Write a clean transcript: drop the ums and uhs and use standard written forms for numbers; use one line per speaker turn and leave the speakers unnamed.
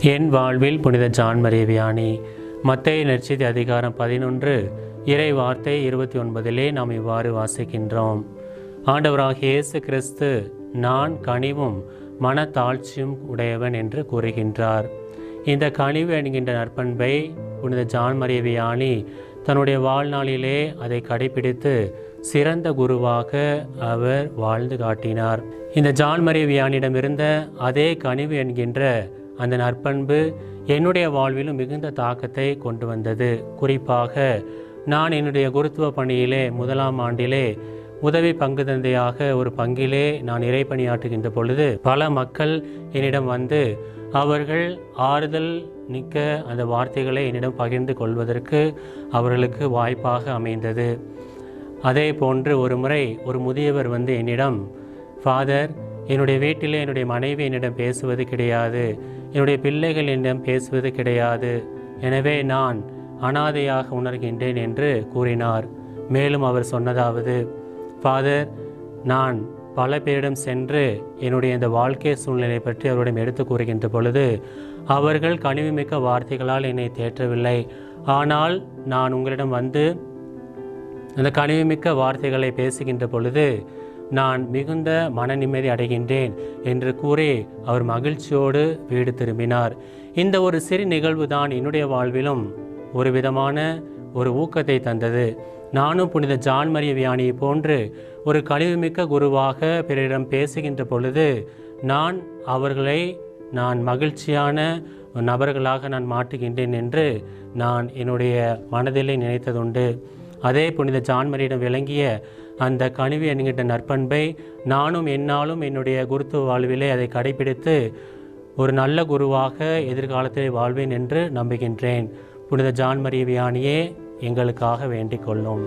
என் வாழ்வில் புனித John Maria Vianney. மத்தேயு நற்செய்தி அதிகாரம் 11 இறை வார்த்தை 29 நாம் இவ்வாறு வாசிக்கின்றோம். ஆண்டவராகிய இயேசு கிறிஸ்து நான் கனிவும் மனத்தாழ்ச்சியும் உடையவன் என்று கூறுகின்றார். இந்த கனிவு என்கின்ற நற்பண்பை புனித ஜான் மரிய வியானி தன்னுடைய வாழ்நாளிலே அதை கடைபிடித்து சிறந்த குருவாக அவர் வாழ்ந்து காட்டினார். இந்த ஜான் மரிய வியானியிடம் இருந்த அதே கனிவு என்கின்ற அந்த நற்பண்பு என்னுடைய வாழ்விலும் மிகுந்த தாக்கத்தை கொண்டு வந்தது. குறிப்பாக நான் என்னுடைய குருத்துவ பணியிலே 1ஆம் ஆண்டிலே உதவி பங்கு தந்தையாக ஒரு பங்கிலே நான் இறைப்பணியாற்றுகின்ற பொழுது பல மக்கள் என்னிடம் வந்து அவர்கள் ஆறுதல் மிக்க அந்த வார்த்தைகளை என்னிடம் பகிர்ந்து கொள்வதற்கு அவர்களுக்கு வாய்ப்பாக அமைந்தது. அதே போன்று ஒரு முறை ஒரு முதியவர் வந்து என்னிடம், ஃபாதர், என்னுடைய வீட்டிலே என்னுடைய மனைவி என்னிடம் பேசுவது கிடையாது, என்னுடைய பிள்ளைகள் என்னிடம் பேசுவது கிடையாது, எனவே நான் அனாதையாக உணர்கின்றேன் என்று கூறினார். மேலும் அவர் சொன்னதாவது, ஃபாதர், நான் பல பேரிடம் சென்று என்னுடைய இந்த வாழ்க்கை சூழ்நிலை பற்றி அவரிடம் எடுத்து கூறுகின்ற பொழுது அவர்கள் கனிவுமிக்க வார்த்தைகளால் என்னை தேற்றவில்லை. ஆனால் நான் உங்களிடம் வந்து அந்த கனிவுமிக்க வார்த்தைகளை பேசுகின்ற பொழுது நான் மிகுந்த மன நிம்மதி அடைகின்றேன் என்று கூறி அவர் மகிழ்ச்சியோடு வீடு திரும்பினார். இந்த ஒரு சிறு நிகழ்வு தான் என்னுடைய வாழ்விலும் ஒரு விதமான ஒரு ஊக்கத்தை தந்தது. நானும் புனித ஜான் மரிய வியானியை போன்று ஒரு கனிவுமிக்க குருவாக பிறரிடம் பேசுகின்ற பொழுது அவர்களை நான் மகிழ்ச்சியான நபர்களாக நான் மாற்றுகின்றேன் என்று நான் என்னுடைய மனதிலே நினைத்ததுண்டு. அதே புனித ஜான் மரியிடம் விளங்கிய அந்த கனிவு என்கின்ற நற்பண்பை நானும் என்னாலும் என்னுடைய குருத்துவ வாழ்விலே அதை கடைபிடித்து ஒரு நல்ல குருவாக எதிர்காலத்திலே வாழ்வேன் என்று நம்புகின்றேன். புனித ஜான் மரிய வியானியே எங்களுக்காக வேண்டிக் கொள்ளும்.